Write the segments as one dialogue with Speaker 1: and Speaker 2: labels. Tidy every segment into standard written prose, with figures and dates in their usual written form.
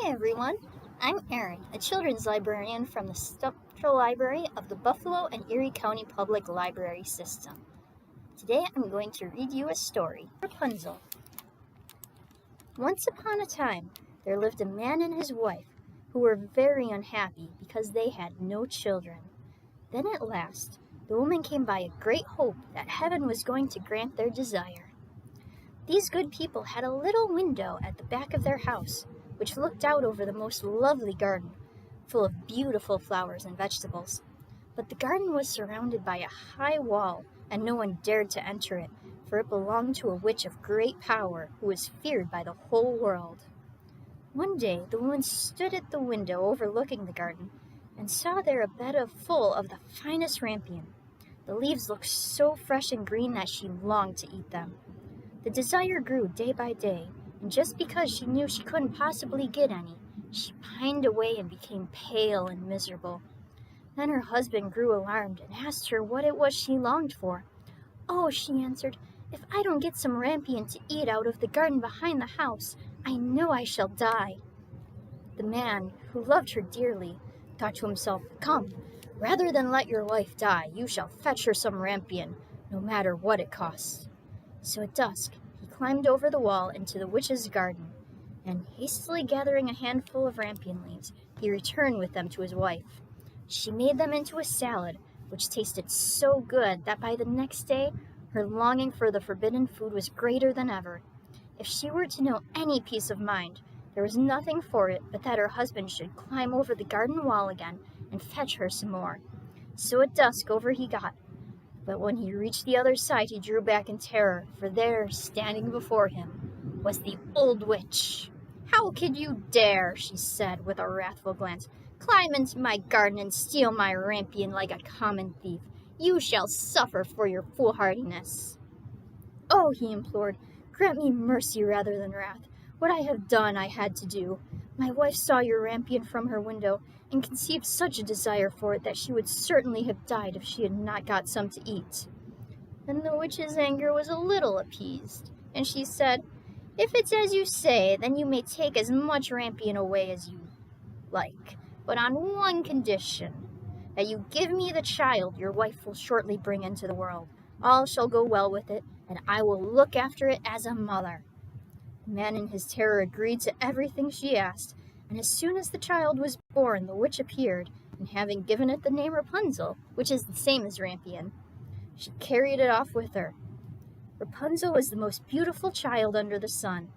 Speaker 1: Hey everyone, I'm Erin, a children's librarian from the Central Library of the Buffalo and Erie County Public Library System. Today I'm going to read you a story, Rapunzel. Once upon a time, there lived a man and his wife who were very unhappy because they had no children. Then at last, the woman came by a great hope that heaven was going to grant their desire. These good people had a little window at the back of their house, which looked out over the most lovely garden, full of beautiful flowers and vegetables. But the garden was surrounded by a high wall, and no one dared to enter it, for it belonged to a witch of great power who was feared by the whole world. One day the woman stood at the window overlooking the garden, and saw there a bed full of the finest rampion. The leaves looked so fresh and green that she longed to eat them. The desire grew day by day, and just because she knew she couldn't possibly get any, she pined away and became pale and miserable. Then her husband grew alarmed and asked her what it was she longed for. "Oh," she answered, "if I don't get some rampion to eat out of the garden behind the house, I know I shall die." The man, who loved her dearly, thought to himself, "Come, rather than let your wife die, you shall fetch her some rampion, no matter what it costs." So at dusk, he climbed over the wall into the witch's garden, and hastily gathering a handful of rampion leaves, he returned with them to his wife. She made them into a salad, which tasted so good that by the next day, her longing for the forbidden food was greater than ever. If she were to know any peace of mind, there was nothing for it but that her husband should climb over the garden wall again and fetch her some more. So at dusk over he got. But when he reached the other side, he drew back in terror, for there, standing before him, was the old witch. "How could you dare," she said with a wrathful glance, "climb into my garden and steal my rampion like a common thief? You shall suffer for your foolhardiness." "Oh," he implored, "grant me mercy rather than wrath. What I have done I had to do. My wife saw your rampion from her window, and conceived such a desire for it that she would certainly have died if she had not got some to eat." Then the witch's anger was a little appeased, and she said, "If it's as you say, then you may take as much rampion away as you like, but on one condition, that you give me the child your wife will shortly bring into the world. All shall go well with it, and I will look after it as a mother." The man in his terror agreed to everything she asked, and as soon as the child was born, the witch appeared, and having given it the name Rapunzel, which is the same as rampion, she carried it off with her. Rapunzel was the most beautiful child under the sun.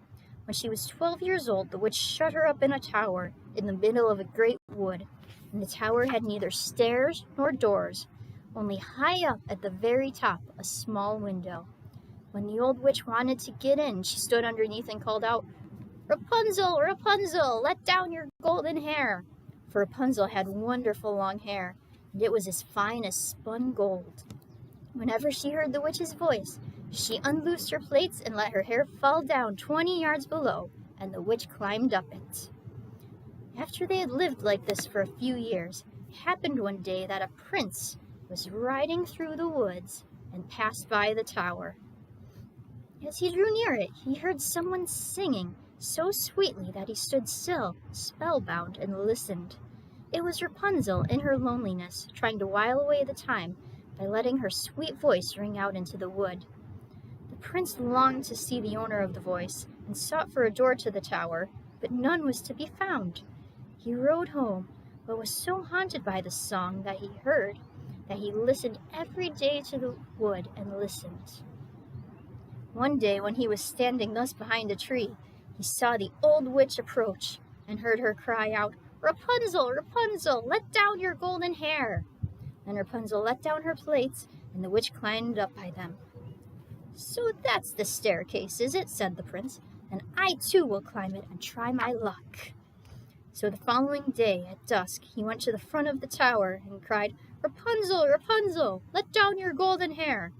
Speaker 1: When she was 12 years old, the witch shut her up in a tower in the middle of a great wood, and the tower had neither stairs nor doors, only high up at the very top a small window. When the old witch wanted to get in, she stood underneath and called out, "Rapunzel, Rapunzel, let down your golden hair." For Rapunzel had wonderful long hair, and it was as fine as spun gold. Whenever she heard the witch's voice, she unloosed her plaits and let her hair fall down 20 yards below, and the witch climbed up it. After they had lived like this for a few years, it happened one day that a prince was riding through the woods and passed by the tower. As he drew near it, he heard someone singing so sweetly that he stood still, spellbound, and listened. It was Rapunzel, in her loneliness, trying to while away the time by letting her sweet voice ring out into the wood. The prince longed to see the owner of the voice, and sought for a door to the tower, but none was to be found. He rode home, but was so haunted by the song that he heard that he listened every day to the wood and listened. One day, when he was standing thus behind a tree, he saw the old witch approach, and heard her cry out, "Rapunzel, Rapunzel, let down your golden hair." Then Rapunzel let down her plaits, and the witch climbed up by them. "So that's the staircase, is it?" said the prince, "and I too will climb it and try my luck." So the following day, at dusk, he went to the front of the tower and cried, "Rapunzel, Rapunzel, let down your golden hair."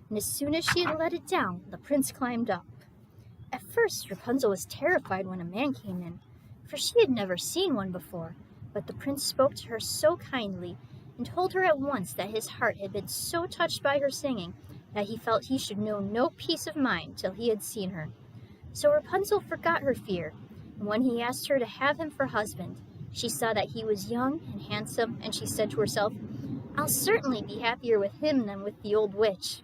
Speaker 1: And as soon as she had let it down, the prince climbed up. At first, Rapunzel was terrified when a man came in, for she had never seen one before, but the prince spoke to her so kindly, and told her at once that his heart had been so touched by her singing that he felt he should know no peace of mind till he had seen her. So Rapunzel forgot her fear, And when he asked her to have him for husband, she saw that he was young and handsome, and she said to herself, "I'll certainly be happier with him than with the old witch."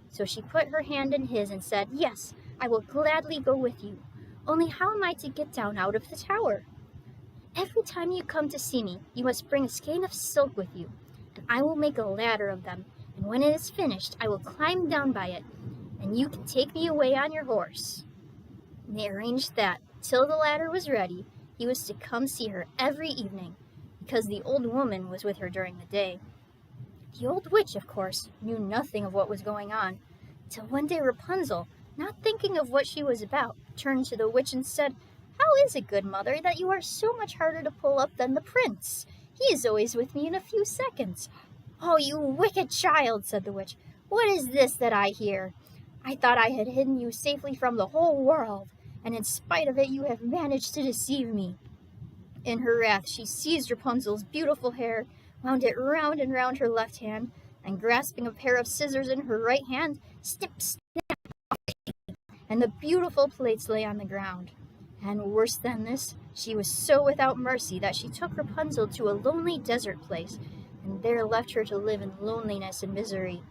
Speaker 1: So she put her hand in his and said, "Yes, I will gladly go with you. Only how am I to get down out of the tower?" "Every time you come to see me, you must bring a skein of silk with you, and I will make a ladder of them, and when it is finished, I will climb down by it, and you can take me away on your horse." And they arranged that, till the ladder was ready, he was to come see her every evening, because the old woman was with her during the day. The old witch, of course, knew nothing of what was going on, till one day Rapunzel, not thinking of what she was about, turned to the witch and said, "How is it, good mother, that you are so much harder to pull up than the prince? He is always with me in a few seconds." "Oh, you wicked child," said the witch, "what is this that I hear? I thought I had hidden you safely from the whole world, and in spite of it you have managed to deceive me." In her wrath she seized Rapunzel's beautiful hair, wound it round and round her left hand, and grasping a pair of scissors in her right hand, snip, snip, and the beautiful plaits lay on the ground. And worse than this, she was so without mercy that she took Rapunzel to a lonely desert place, and there left her to live in loneliness and misery.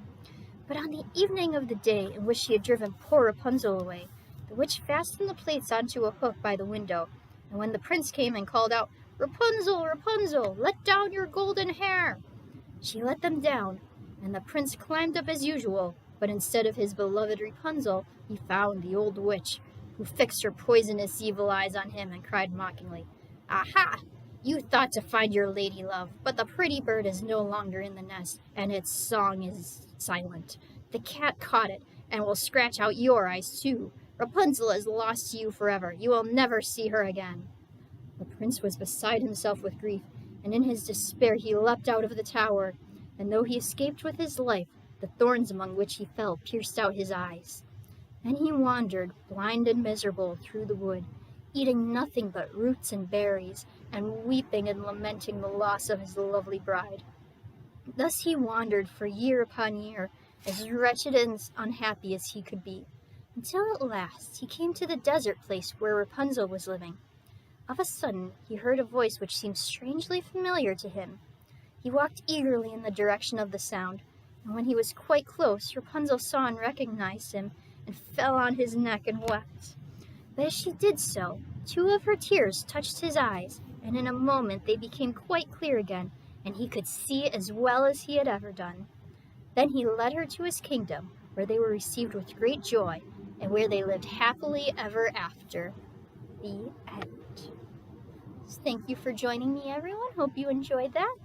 Speaker 1: But on the evening of the day in which she had driven poor Rapunzel away, the witch fastened the plaits onto a hook by the window, and when the prince came and called out, "Rapunzel, Rapunzel, let down your golden hair," she let them down, and the prince climbed up as usual, but instead of his beloved Rapunzel, he found the old witch, who fixed her poisonous evil eyes on him and cried mockingly, "Aha! You thought to find your lady love, but the pretty bird is no longer in the nest, and its song is silent. The cat caught it, and will scratch out your eyes too. Rapunzel is lost to you forever. You will never see her again." The prince was beside himself with grief, and in his despair he leapt out of the tower, and though he escaped with his life, the thorns among which he fell pierced out his eyes. Then he wandered, blind and miserable, through the wood, eating nothing but roots and berries, and weeping and lamenting the loss of his lovely bride. Thus he wandered for year upon year, as wretched and unhappy as he could be, until at last he came to the desert place where Rapunzel was living. Of a sudden he heard a voice which seemed strangely familiar to him. He walked eagerly in the direction of the sound, and when he was quite close, Rapunzel saw and recognized him, and fell on his neck and wept. But as she did so, 2 of her tears touched his eyes, and in a moment they became quite clear again, and he could see as well as he had ever done. Then he led her to his kingdom, where they were received with great joy, and where they lived happily ever after. The end. Thank you for joining me, everyone. Hope you enjoyed that.